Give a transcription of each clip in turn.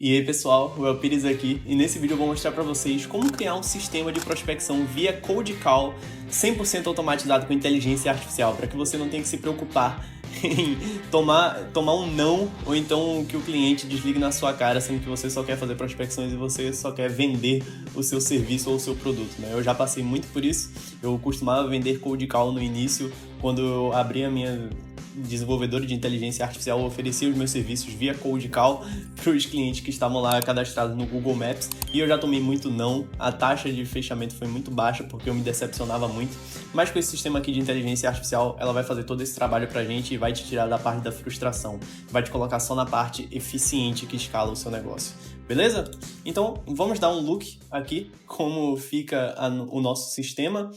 E aí pessoal, o El Pires aqui, e nesse vídeo eu vou mostrar para vocês como criar um sistema de prospecção via Cold Call 100% automatizado com inteligência artificial, para que você não tenha que se preocupar em tomar um não, ou então que o cliente desligue na sua cara, sendo que você só quer fazer prospecções e você só quer vender o seu serviço ou o seu produto, né? Eu já passei muito por isso, eu costumava vender Cold Call no início, quando eu abri a minha desenvolvedor de inteligência artificial, oferecia os meus serviços via Cold Call para os clientes que estavam lá cadastrados no Google Maps, e eu já tomei muito não, a taxa de fechamento foi muito baixa porque eu me decepcionava muito, mas com esse sistema aqui de inteligência artificial, ela vai fazer todo esse trabalho pra gente e vai te tirar da parte da frustração, vai te colocar só na parte eficiente que escala o seu negócio. Beleza? Então, vamos dar um look aqui, como fica o nosso sistema.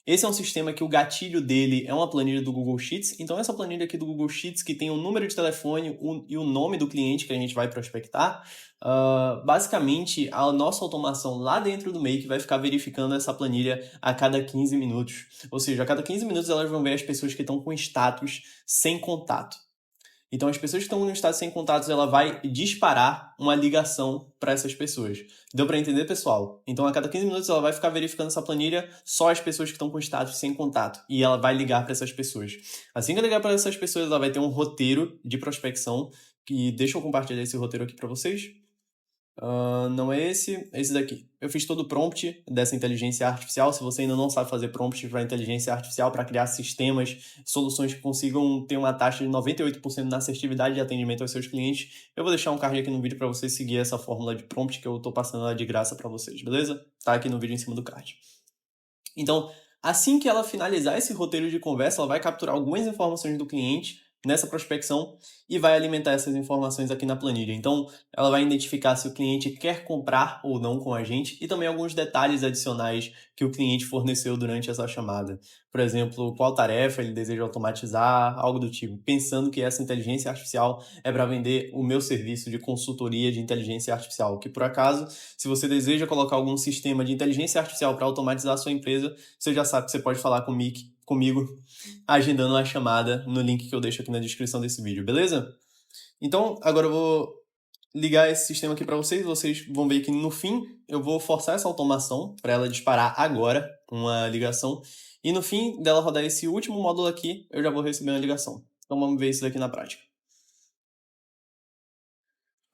Esse é um sistema que o gatilho dele é uma planilha do Google Sheets. Então, essa planilha aqui do Google Sheets, que tem o número de telefone e o nome do cliente que a gente vai prospectar, basicamente, a nossa automação lá dentro do Make vai ficar verificando essa planilha a cada 15 minutos. Ou seja, a cada 15 minutos elas vão ver as pessoas que estão com status sem contato. Então, as pessoas que estão no estado sem contatos, ela vai disparar uma ligação para essas pessoas. Deu para entender, pessoal? Então, a cada 15 minutos, ela vai ficar verificando essa planilha só as pessoas que estão com status sem contato. E ela vai ligar para essas pessoas. Assim que ligar para essas pessoas, ela vai ter um roteiro de prospecção. Que deixa eu compartilhar esse roteiro aqui para vocês. Não é esse daqui. Eu fiz todo o prompt dessa inteligência artificial. Se você ainda não sabe fazer prompt para inteligência artificial, para criar sistemas, soluções que consigam ter uma taxa de 98% na assertividade de atendimento aos seus clientes, eu vou deixar um card aqui no vídeo para você seguir essa fórmula de prompt que eu estou passando ela de graça para vocês, beleza? Tá aqui no vídeo em cima do card. Então, assim que ela finalizar esse roteiro de conversa, ela vai capturar algumas informações do cliente nessa prospecção e vai alimentar essas informações aqui na planilha. Então, ela vai identificar se o cliente quer comprar ou não com a gente e também alguns detalhes adicionais que o cliente forneceu durante essa chamada. Por exemplo, qual tarefa ele deseja automatizar, algo do tipo, pensando que essa inteligência artificial é para vender o meu serviço de consultoria de inteligência artificial, que por acaso, se você deseja colocar algum sistema de inteligência artificial para automatizar a sua empresa, você já sabe que você pode falar comigo agendando uma chamada no link que eu deixo aqui na descrição desse vídeo, beleza? Então, agora eu vou ligar esse sistema aqui para vocês. Vocês vão ver que no fim eu vou forçar essa automação para ela disparar agora uma ligação. E no fim dela rodar esse último módulo aqui, eu já vou receber uma ligação. Então vamos ver isso daqui na prática.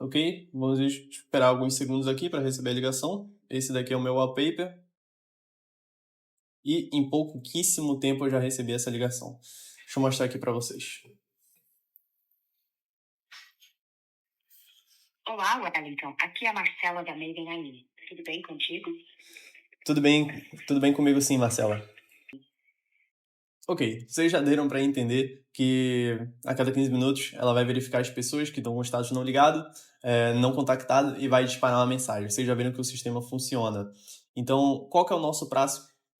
Ok? Vamos esperar alguns segundos aqui para receber a ligação. Esse daqui é o meu wallpaper. E em pouquíssimo tempo eu já recebi essa ligação. Deixa eu mostrar aqui para vocês. Olá, Wellington. Aqui é a Marcela da Maven AI. Tudo bem contigo? Tudo bem comigo sim, Marcela. Ok, vocês já deram para entender que a cada 15 minutos ela vai verificar as pessoas que estão com o status não ligado, não contactado e vai disparar uma mensagem. Vocês já viram que o sistema funciona. Então, qual que é o nosso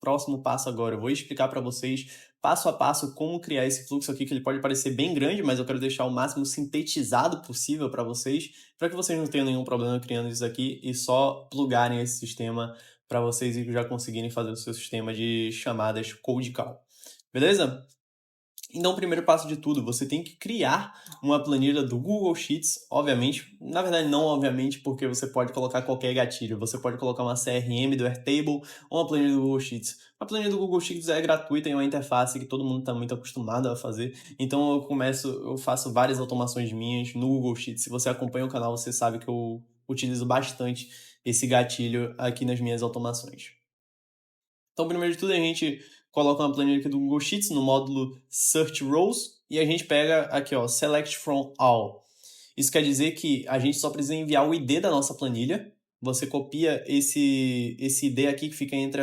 próximo passo agora? Eu vou explicar para vocês passo a passo como criar esse fluxo aqui, que ele pode parecer bem grande, mas eu quero deixar o máximo sintetizado possível para vocês, para que vocês não tenham nenhum problema criando isso aqui e só plugarem esse sistema para vocês já conseguirem fazer o seu sistema de chamadas cold call. Beleza? Então, o primeiro passo de tudo, você tem que criar uma planilha do Google Sheets, obviamente. Na verdade, não obviamente, porque você pode colocar qualquer gatilho. Você pode colocar uma CRM do Airtable ou uma planilha do Google Sheets. A planilha do Google Sheets é gratuita e é uma interface que todo mundo está muito acostumado a fazer. Então, eu faço várias automações minhas no Google Sheets. Se você acompanha o canal, você sabe que eu utilizo bastante esse gatilho aqui nas minhas automações. Então, primeiro de tudo, a gente coloca uma planilha aqui do Google Sheets no módulo Search Rows e a gente pega aqui, ó, Select from All. Isso quer dizer que a gente só precisa enviar o ID da nossa planilha. Você copia esse ID aqui que fica entre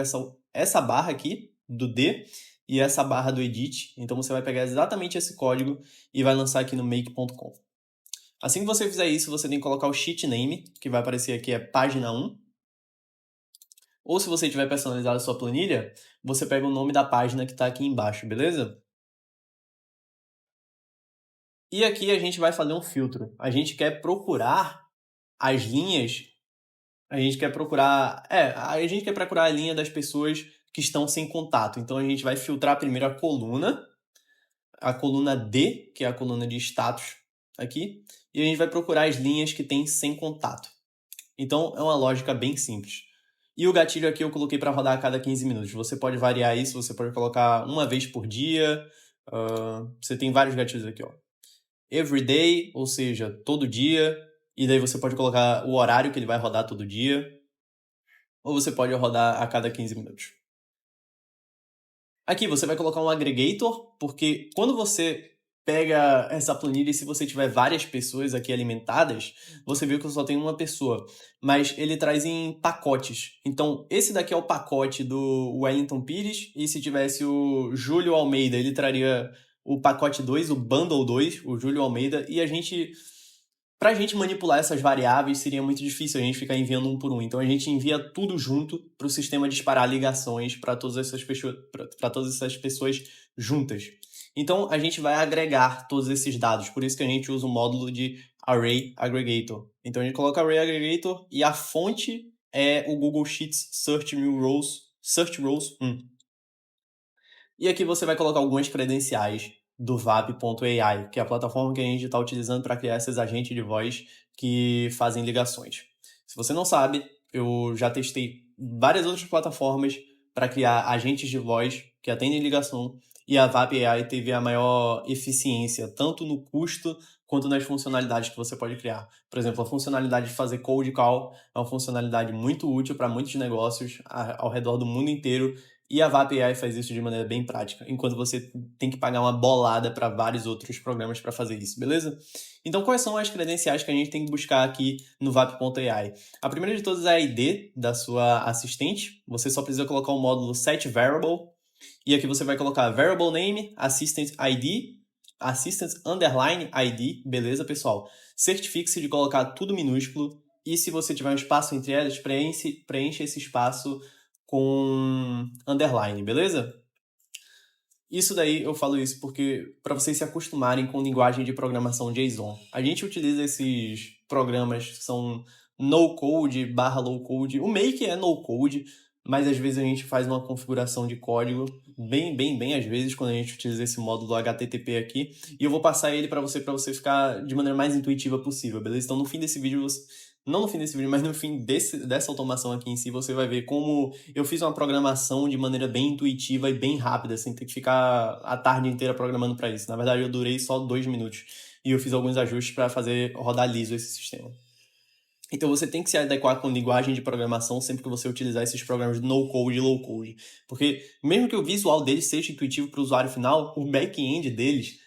essa barra aqui do D e essa barra do Edit. Então, você vai pegar exatamente esse código e vai lançar aqui no make.com. Assim que você fizer isso, você tem que colocar o sheet name, que vai aparecer aqui, é página 1. Ou se você tiver personalizado a sua planilha, você pega o nome da página que está aqui embaixo, beleza? E aqui a gente vai fazer um filtro. A gente quer procurar as linhas, a gente quer procurar a linha das pessoas que estão sem contato. Então a gente vai filtrar primeiro a coluna D, que é a coluna de status, aqui, e a gente vai procurar as linhas que tem sem contato. Então, é uma lógica bem simples. E o gatilho aqui eu coloquei para rodar a cada 15 minutos. Você pode variar isso, você pode colocar uma vez por dia. Você tem vários gatilhos aqui, ó. Every day, ou seja, todo dia. E daí você pode colocar o horário que ele vai rodar todo dia. Ou você pode rodar a cada 15 minutos. Aqui você vai colocar um aggregator, porque quando você pega essa planilha e se você tiver várias pessoas aqui alimentadas, você viu que eu só tenho uma pessoa, mas ele traz em pacotes. Então, esse daqui é o pacote do Wellington Pires, e se tivesse o Júlio Almeida, ele traria o pacote 2, o Bundle 2, o Júlio Almeida, e pra gente manipular essas variáveis seria muito difícil a gente ficar enviando um por um. Então a gente envia tudo junto para o sistema disparar ligações para todas essas pessoas juntas. Então a gente vai agregar todos esses dados. Por isso que a gente usa o módulo de Array Aggregator. Então a gente coloca Array Aggregator e a fonte é o Google Sheets Search Rows 1. E aqui você vai colocar algumas credenciais do VAP.ai, que é a plataforma que a gente está utilizando para criar esses agentes de voz que fazem ligações. Se você não sabe, eu já testei várias outras plataformas para criar agentes de voz que atendem ligação, e a VAP.ai teve a maior eficiência, tanto no custo quanto nas funcionalidades que você pode criar. Por exemplo, a funcionalidade de fazer cold call é uma funcionalidade muito útil para muitos negócios ao redor do mundo inteiro, e a VAP.ai faz isso de maneira bem prática, enquanto você tem que pagar uma bolada para vários outros programas para fazer isso, beleza? Então, quais são as credenciais que a gente tem que buscar aqui no VAP.ai? A primeira de todas é a ID da sua assistente. Você só precisa colocar o módulo setVariable, e aqui você vai colocar variable name, assistant ID, assistant underline ID, beleza, pessoal? Certifique-se de colocar tudo minúsculo, e se você tiver um espaço entre elas, preencha esse espaço com underline, beleza? Isso daí eu falo isso porque para vocês se acostumarem com linguagem de programação JSON. A gente utiliza esses programas que são no code / low code. O Make é no code, mas às vezes a gente faz uma configuração de código bem às vezes quando a gente utiliza esse módulo HTTP aqui, e eu vou passar ele para você ficar de maneira mais intuitiva possível, beleza? Então no fim desse vídeo não no fim desse vídeo, mas no fim dessa automação aqui em si, você vai ver como eu fiz uma programação de maneira bem intuitiva e bem rápida, sem ter que ficar a tarde inteira programando para isso. Na verdade, eu durei só 2 minutos e eu fiz alguns ajustes para fazer rodar liso esse sistema. Então você tem que se adequar com linguagem de programação sempre que você utilizar esses programas de no-code e low-code. Porque mesmo que o visual deles seja intuitivo para o usuário final, o back-end deles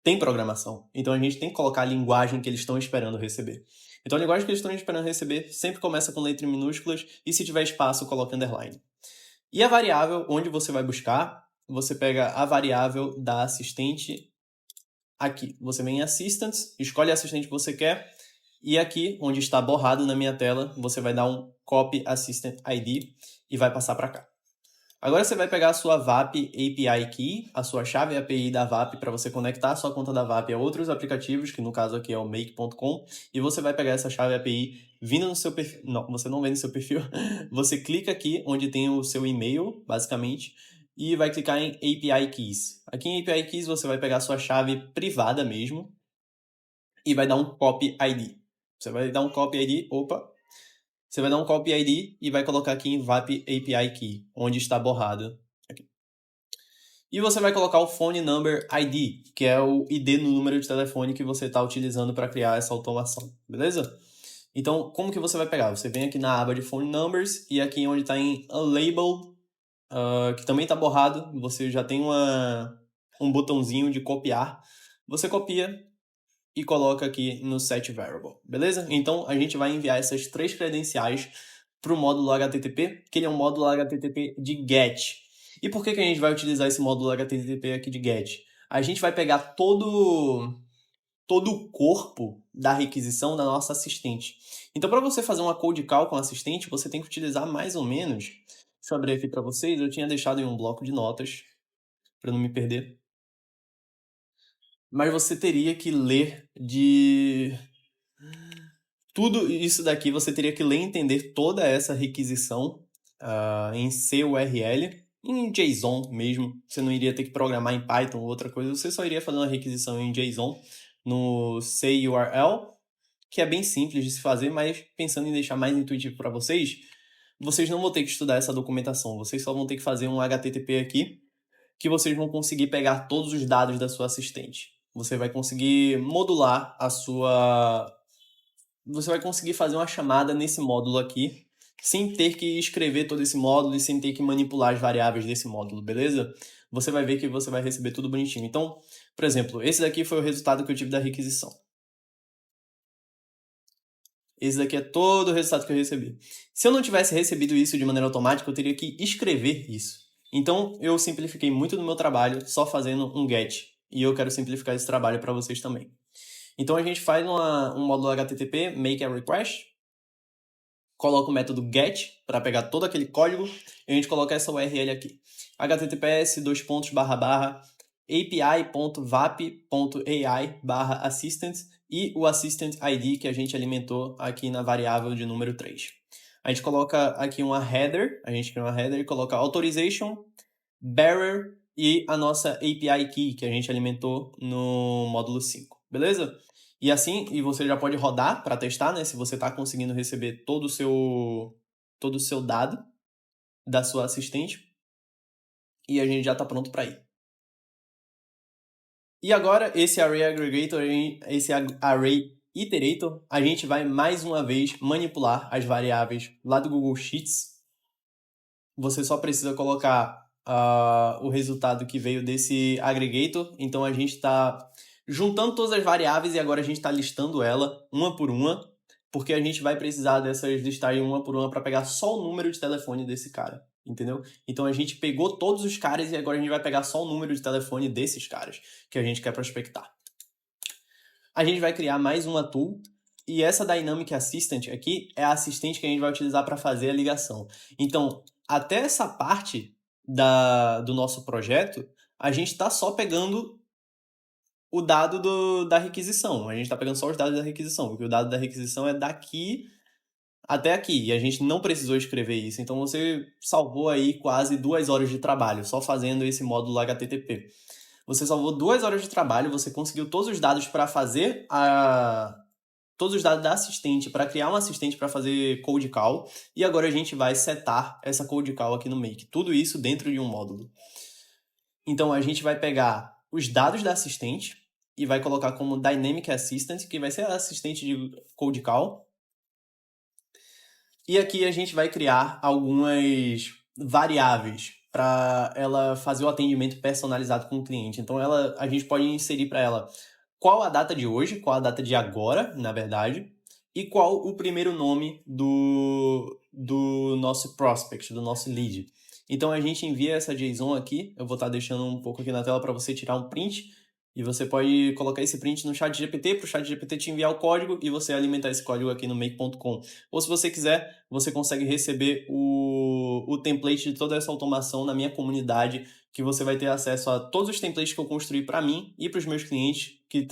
tem programação. Então a gente tem que colocar a linguagem que eles estão esperando receber. Então a linguagem que eles estão esperando receber sempre começa com letras minúsculas, e se tiver espaço, coloca underline. E a variável onde você vai buscar, você pega a variável da assistente aqui. Você vem em Assistants, escolhe a assistente que você quer, e aqui, onde está borrado na minha tela, você vai dar um Copy Assistant ID e vai passar para cá. Agora você vai pegar a sua VAP API Key, a sua chave API da VAP, para você conectar a sua conta da VAP a outros aplicativos, que no caso aqui é o Make.com, e você vai pegar essa chave API vindo no seu perfil. Não, você não vem no seu perfil. Você clica aqui onde tem o seu e-mail, basicamente, e vai clicar em API Keys. Aqui em API Keys você vai pegar a sua chave privada mesmo e vai dar um Copy ID. Você vai dar um Copy ID, você vai dar um Copy ID e vai colocar aqui em VAP API Key, onde está borrado. Aqui. E você vai colocar o Phone Number ID, que é o ID no número de telefone que você está utilizando para criar essa automação, beleza? Então, como que você vai pegar? Você vem aqui na aba de Phone Numbers, e aqui onde está em Unlabeled, que também está borrado, você já tem um botãozinho de copiar. Você copia e coloca aqui no setVariable, beleza? Então, a gente vai enviar essas 3 credenciais para o módulo HTTP, que ele é um módulo HTTP de GET. E por que a gente vai utilizar esse módulo HTTP aqui de GET? A gente vai pegar todo o corpo da requisição da nossa assistente. Então, para você fazer uma cold call com a assistente, você tem que utilizar mais ou menos... Deixa eu abrir aqui para vocês, eu tinha deixado em um bloco de notas, para não me perder. Mas você teria que ler de... Tudo isso daqui, você teria que ler e entender toda essa requisição em CURL, em JSON mesmo. Você não iria ter que programar em Python ou outra coisa, você só iria fazer uma requisição em JSON no SayURL, que é bem simples de se fazer, mas pensando em deixar mais intuitivo para vocês não vão ter que estudar essa documentação, vocês só vão ter que fazer um HTTP aqui, que vocês vão conseguir pegar todos os dados da sua assistente. Você vai conseguir modular Você vai conseguir fazer uma chamada nesse módulo aqui, sem ter que escrever todo esse módulo e sem ter que manipular as variáveis desse módulo, beleza? Você vai ver que você vai receber tudo bonitinho. Então, por exemplo, esse daqui foi o resultado que eu tive da requisição. Esse daqui é todo o resultado que eu recebi. Se eu não tivesse recebido isso de maneira automática, eu teria que escrever isso. Então, eu simplifiquei muito do meu trabalho só fazendo um GET. E eu quero simplificar esse trabalho para vocês também. Então, a gente faz um módulo HTTP, make a request, coloca o método GET para pegar todo aquele código e a gente coloca essa URL aqui. https://api.vap.ai/assistant e o assistant ID que a gente alimentou aqui na variável de número 3. A gente coloca aqui uma header, a gente cria uma header e coloca authorization, bearer e a nossa API key que a gente alimentou no módulo 5, beleza? E assim, você já pode rodar para testar, né, se você está conseguindo receber todo o seu dado da sua assistente. E a gente já está pronto para ir. E agora, esse Array Aggregator, esse Array Iterator, a gente vai mais uma vez manipular as variáveis lá do Google Sheets. Você só precisa colocar o resultado que veio desse aggregator. Então, a gente está juntando todas as variáveis e agora a gente está listando ela uma por uma, porque a gente vai precisar dessas listagens uma por uma para pegar só o número de telefone desse cara, entendeu? Então, a gente pegou todos os caras e agora a gente vai pegar só o número de telefone desses caras que a gente quer prospectar. A gente vai criar mais uma tool e essa Dynamic Assistant aqui é a assistente que a gente vai utilizar para fazer a ligação. Então, até essa parte do nosso projeto, a gente está só pegando o dado da requisição. A gente está pegando só os dados da requisição, porque o dado da requisição é daqui até aqui, e a gente não precisou escrever isso. Então, você salvou aí quase 2 horas de trabalho só fazendo esse módulo HTTP. Você salvou 2 horas de trabalho, você conseguiu todos os dados para fazer todos os dados da assistente, para criar um assistente para fazer cold call, e agora a gente vai setar essa cold call aqui no Make. Tudo isso dentro de um módulo. Então, a gente vai pegar os dados da assistente e vai colocar como Dynamic Assistant, que vai ser a assistente de cold call. E aqui a gente vai criar algumas variáveis para ela fazer o atendimento personalizado com o cliente. Então, a gente pode inserir para ela qual a data de hoje, qual a data de agora, na verdade, e qual o primeiro nome do nosso prospect, do nosso lead. Então, a gente envia essa JSON aqui, eu vou estar deixando um pouco aqui na tela para você tirar um print, e você pode colocar esse print no chat GPT, para o chat GPT te enviar o código e você alimentar esse código aqui no make.com. Ou se você quiser, você consegue receber o template de toda essa automação na minha comunidade, que você vai ter acesso a todos os templates que eu construí para mim e para os meus clientes que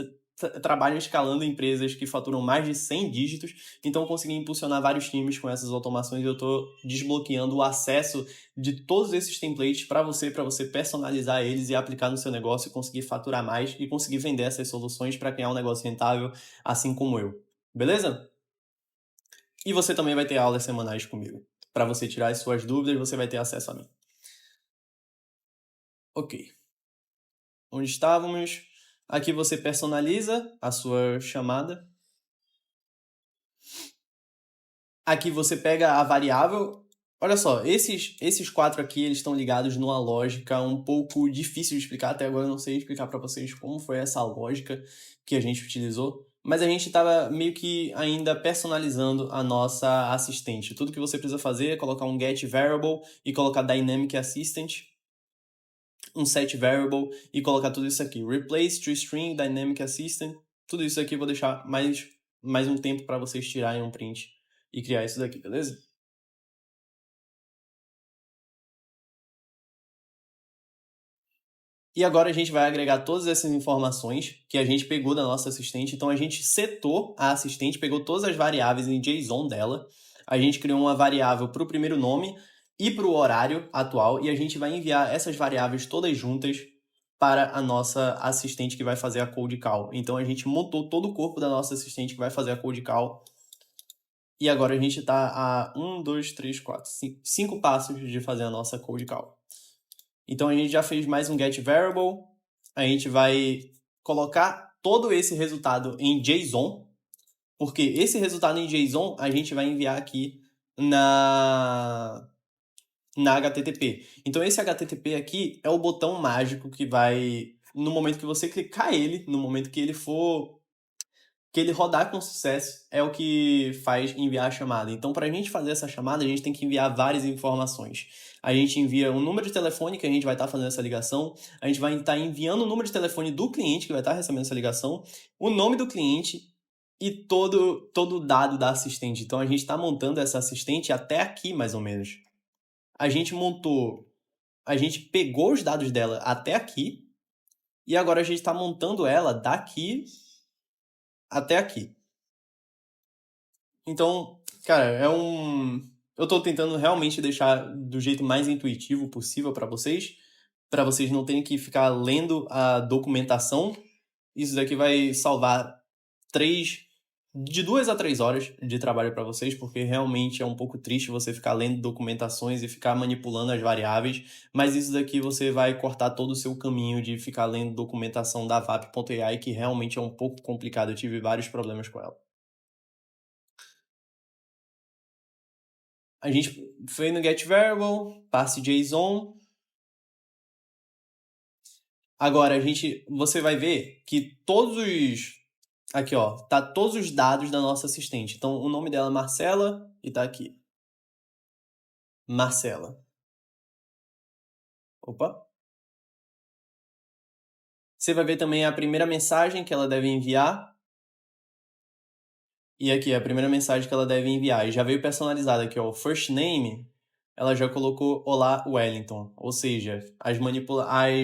trabalham escalando empresas que faturam mais de 100 dígitos. Então, eu consegui impulsionar vários times com essas automações e eu estou desbloqueando o acesso de todos esses templates para você personalizar eles e aplicar no seu negócio e conseguir faturar mais e conseguir vender essas soluções para criar um negócio rentável, assim como eu. Beleza? E você também vai ter aulas semanais comigo. Para você tirar as suas dúvidas, você vai ter acesso a mim. Ok. Onde estávamos? Aqui você personaliza a sua chamada. Aqui você pega a variável. Olha só, esses 4 aqui, eles estão ligados numa lógica um pouco difícil de explicar. Até agora eu não sei explicar para vocês como foi essa lógica que a gente utilizou. Mas a gente estava meio que ainda personalizando a nossa assistente. Tudo que você precisa fazer é colocar um get variable e colocar dynamic assistant, um set variable e colocar tudo isso aqui. Replace toString, dynamic assistant. Tudo isso aqui eu vou deixar mais um tempo para vocês tirarem um print e criar isso daqui, beleza? E agora a gente vai agregar todas essas informações que a gente pegou da nossa assistente. Então, a gente setou a assistente, pegou todas as variáveis em JSON dela. A gente criou uma variável para o primeiro nome e para o horário atual. E a gente vai enviar essas variáveis todas juntas para a nossa assistente que vai fazer a cold call. Então a gente montou todo o corpo da nossa assistente que vai fazer a cold call. E agora a gente está a 1, 2, 3, 4, 5 passos de fazer a nossa cold call. Então a gente já fez mais um get variable. A gente vai colocar todo esse resultado em JSON, porque esse resultado em JSON a gente vai enviar aqui na HTTP. Então esse HTTP aqui é o botão mágico que vai, no momento que você clicar ele, no momento que ele rodar com sucesso, é o que faz enviar a chamada. Então, para a gente fazer essa chamada, a gente tem que enviar várias informações. A gente envia um número de telefone que a gente vai estar fazendo essa ligação, a gente vai estar enviando o número de telefone do cliente que vai estar recebendo essa ligação, o nome do cliente e todo o dado da assistente. Então, a gente está montando essa assistente até aqui, mais ou menos. A gente pegou os dados dela até aqui, e agora a gente está montando ela daqui até aqui. Então, cara, eu tô tentando realmente deixar do jeito mais intuitivo possível para vocês não terem que ficar lendo a documentação. Isso daqui vai salvar de 2 a 3 horas de trabalho para vocês, porque realmente é um pouco triste você ficar lendo documentações e ficar manipulando as variáveis, mas isso daqui você vai cortar todo o seu caminho de ficar lendo documentação da VAP.ai, que realmente é um pouco complicado, eu tive vários problemas com ela. A gente foi no getVariable, passe JSON. Agora, você vai ver que aqui ó, tá todos os dados da nossa assistente. Então, o nome dela é Marcela e tá aqui. Marcela. Opa. Você vai ver também a primeira mensagem que ela deve enviar. E aqui, a primeira mensagem que ela deve enviar. E já veio personalizada aqui, ó. O first name, ela já colocou Olá Wellington. Ou seja, as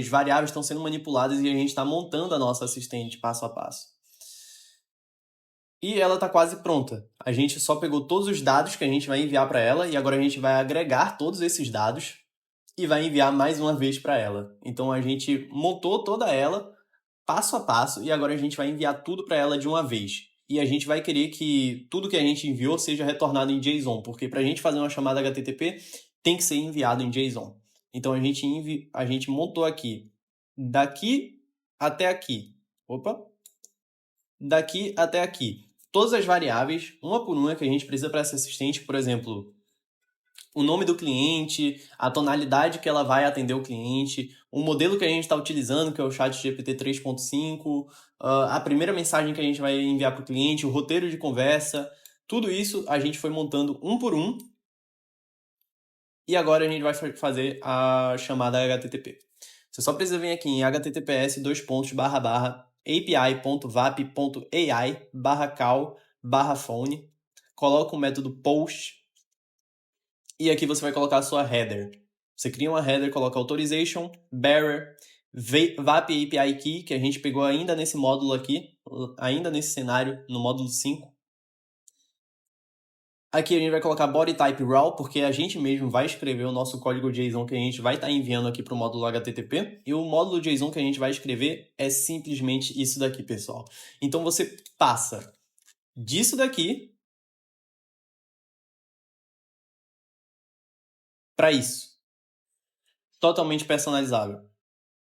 variáveis estão sendo manipuladas e a gente está montando a nossa assistente passo a passo. E ela está quase pronta. A gente só pegou todos os dados que a gente vai enviar para ela e agora a gente vai agregar todos esses dados e vai enviar mais uma vez para ela. Então a gente montou toda ela passo a passo e agora a gente vai enviar tudo para ela de uma vez. E a gente vai querer que tudo que a gente enviou seja retornado em JSON, porque para a gente fazer uma chamada HTTP tem que ser enviado em JSON. Então a gente montou aqui daqui até aqui. Daqui até aqui. Todas as variáveis, uma por uma, que a gente precisa para essa assistente, por exemplo, o nome do cliente, a tonalidade que ela vai atender o cliente, o modelo que a gente está utilizando, que é o ChatGPT 3.5, a primeira mensagem que a gente vai enviar para o cliente, o roteiro de conversa, tudo isso a gente foi montando um por um. E agora a gente vai fazer a chamada HTTP. Você só precisa vir aqui em https://api.vap.ai/cal/phone, coloca o método post e aqui você vai colocar a sua header. Você cria uma header, coloca authorization, bearer, VAP API key, que a gente pegou ainda nesse módulo aqui, ainda nesse cenário, no módulo 5. Aqui a gente vai colocar body type raw, porque a gente mesmo vai escrever o nosso código JSON que a gente vai estar enviando aqui para o módulo HTTP. E o módulo JSON que a gente vai escrever é simplesmente isso daqui, pessoal. Então você passa disso daqui para isso. Totalmente personalizável.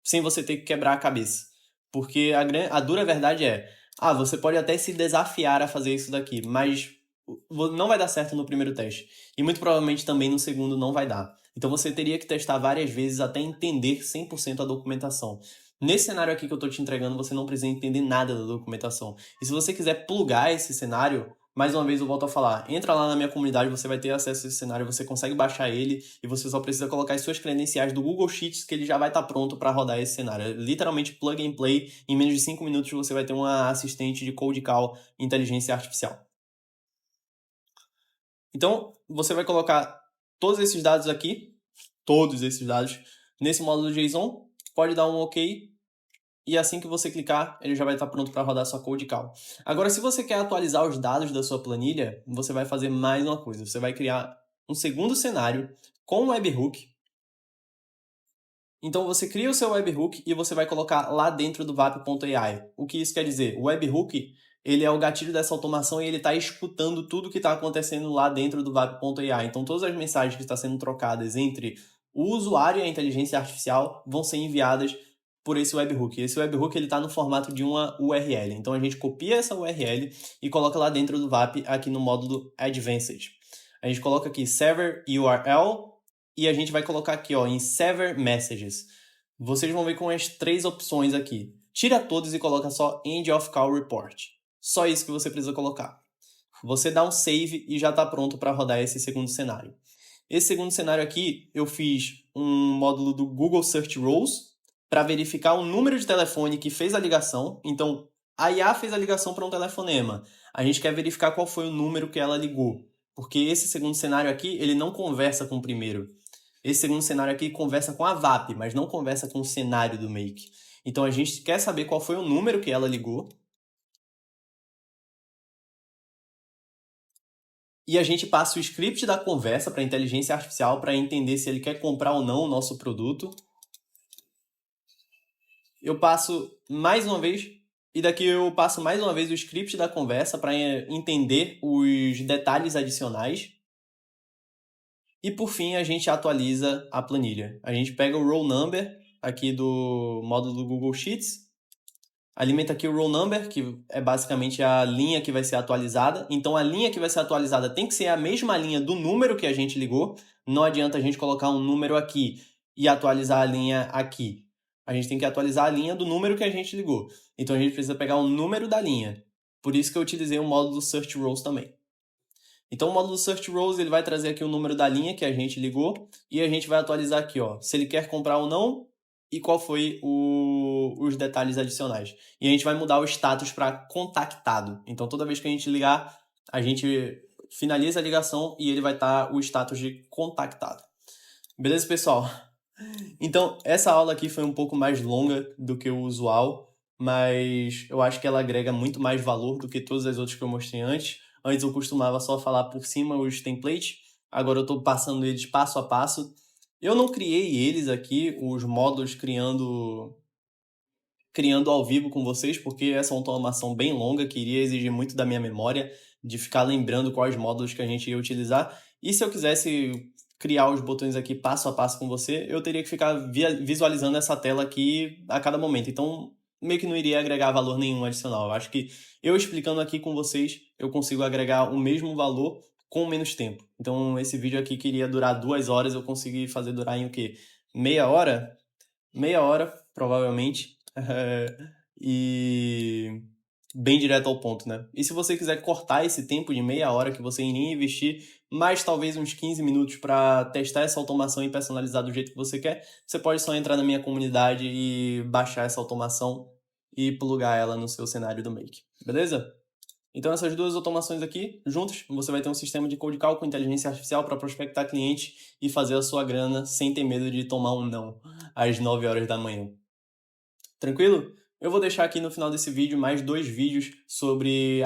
Sem você ter que quebrar a cabeça. Porque a dura verdade é, você pode até se desafiar a fazer isso daqui, mas não vai dar certo no primeiro teste. E muito provavelmente também no segundo não vai dar. Então você teria que testar várias vezes até entender 100% a documentação. Nesse cenário aqui que eu estou te entregando, você não precisa entender nada da documentação. E se você quiser plugar esse cenário, mais uma vez eu volto a falar, entra lá na minha comunidade, você vai ter acesso a esse cenário, você consegue baixar ele e você só precisa colocar as suas credenciais do Google Sheets que ele já vai estar pronto para rodar esse cenário. É literalmente plug and play, em menos de 5 minutos você vai ter uma assistente de cold call inteligência artificial. Então, você vai colocar todos esses dados aqui, nesse módulo JSON, pode dar um OK, e assim que você clicar, ele já vai estar pronto para rodar sua cold call. Agora, se você quer atualizar os dados da sua planilha, você vai fazer mais uma coisa. Você vai criar um segundo cenário com um webhook Então você cria o seu webhook e você vai colocar lá dentro do VAP.ai. O que isso quer dizer? O webhook, ele é o gatilho dessa automação e ele está escutando tudo que está acontecendo lá dentro do VAP.ai. Então todas as mensagens que estão sendo trocadas entre o usuário e a inteligência artificial vão ser enviadas por esse webhook. Esse webhook está no formato de uma URL. Então a gente copia essa URL e coloca lá dentro do VAP aqui no módulo Advanced. A gente coloca aqui Server URL e a gente vai colocar aqui ó, em Server Messages. Vocês vão ver com as 3 opções aqui. Tira todos e coloca só End of Call Report. Só isso que você precisa colocar. Você dá um save e já está pronto para rodar esse segundo cenário. Esse segundo cenário aqui, eu fiz um módulo do Google Search Rows para verificar o número de telefone que fez a ligação. Então, a IA fez a ligação para um telefonema. A gente quer verificar qual foi o número que ela ligou. Porque esse segundo cenário aqui, ele não conversa com o primeiro. Esse segundo cenário aqui conversa com a VAP, mas não conversa com o cenário do Make. Então, a gente quer saber qual foi o número que ela ligou. E a gente passa o script da conversa para a inteligência artificial para entender se ele quer comprar ou não o nosso produto. Eu passo mais uma vez, e daqui eu passo mais uma vez o script da conversa para entender os detalhes adicionais. E por fim, a gente atualiza a planilha. A gente pega o roll number aqui do módulo do Google Sheets, alimenta aqui o roll number, que é basicamente a linha que vai ser atualizada. Então, a linha que vai ser atualizada tem que ser a mesma linha do número que a gente ligou. Não adianta a gente colocar um número aqui e atualizar a linha aqui. A gente tem que atualizar a linha do número que a gente ligou. Então, a gente precisa pegar o número da linha. Por isso que eu utilizei o módulo Search Rows também. Então, o módulo Search Rows ele vai trazer aqui o número da linha que a gente ligou e a gente vai atualizar aqui, ó, se ele quer comprar ou não e qual foi os detalhes adicionais. E a gente vai mudar o status para contactado. Então, toda vez que a gente ligar, a gente finaliza a ligação e ele vai estar o status de contactado. Beleza, pessoal? Então, essa aula aqui foi um pouco mais longa do que o usual, mas eu acho que ela agrega muito mais valor do que todas as outras que eu mostrei antes. Antes eu costumava só falar por cima os templates, agora eu estou passando eles passo a passo. Eu não criei eles aqui, os módulos criando ao vivo com vocês, porque essa é uma automação bem longa que iria exigir muito da minha memória, de ficar lembrando quais módulos que a gente ia utilizar. E se eu quisesse criar os botões aqui passo a passo com você, eu teria que ficar visualizando essa tela aqui a cada momento. Então, meio que não iria agregar valor nenhum adicional. Eu acho que eu explicando aqui com vocês, eu consigo agregar o mesmo valor com menos tempo. Então, esse vídeo aqui que iria durar 2 horas, eu consegui fazer durar em o quê? Meia hora? Meia hora, provavelmente. E bem direto ao ponto, né? E se você quiser cortar esse tempo de meia hora que você iria investir, mais talvez uns 15 minutos para testar essa automação e personalizar do jeito que você quer, você pode só entrar na minha comunidade e baixar essa automação e plugar ela no seu cenário do Make, beleza? Então essas duas automações aqui, juntas, você vai ter um sistema de cold call com inteligência artificial para prospectar cliente e fazer a sua grana sem ter medo de tomar um não às 9 horas da manhã. Tranquilo? Eu vou deixar aqui no final desse vídeo mais 2 vídeos sobre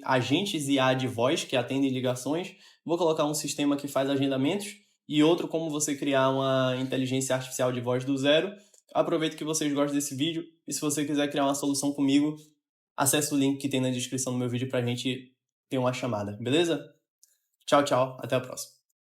agentes IA de voz que atendem ligações. Vou colocar um sistema que faz agendamentos e outro como você criar uma inteligência artificial de voz do zero. Aproveito que vocês gostam desse vídeo e se você quiser criar uma solução comigo, acesse o link que tem na descrição do meu vídeo para a gente ter uma chamada, beleza? Tchau, tchau. Até a próxima.